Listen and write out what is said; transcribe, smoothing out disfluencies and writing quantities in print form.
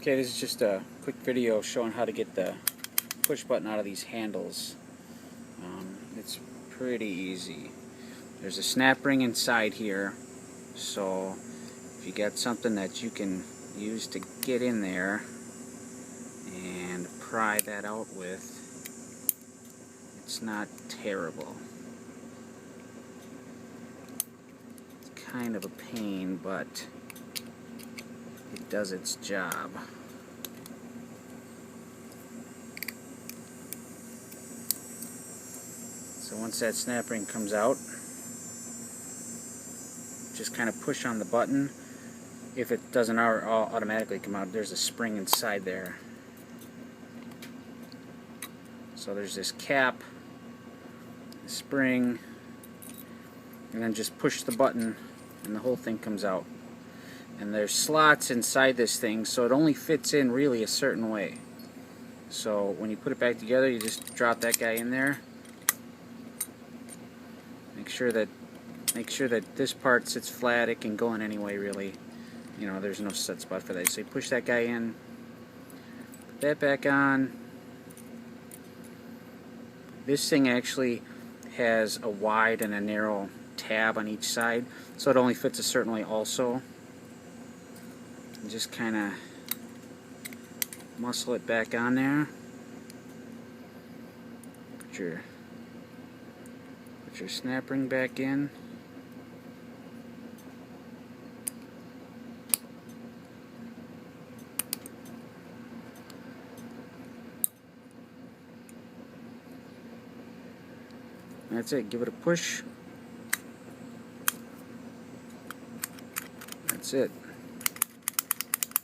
Okay, this is just a quick video showing how to get the push button out of these handles. It's pretty easy. There's a snap ring inside here, so if you got something that you can use to get in there and pry that out with, it's not terrible. It's kind of a pain, but it does its job. So once that snap ring comes out, just kind of push on the button. If it doesn't automatically come out, there's a spring inside there. So there's this cap, the spring, and then just push the button and the whole thing comes out. And there's slots inside this thing, so it only fits in really a certain way. So when you put it back together, you just drop that guy in there. Make sure that this part sits flat. It can go in any way, really. You know, there's no set spot for that. So you push that guy in, put that back on. This thing actually has a wide and a narrow tab on each side, so it only fits a certain way also. And just kind of muscle it back on there. Put your snap ring back in. That's it. Give it a push. That's it.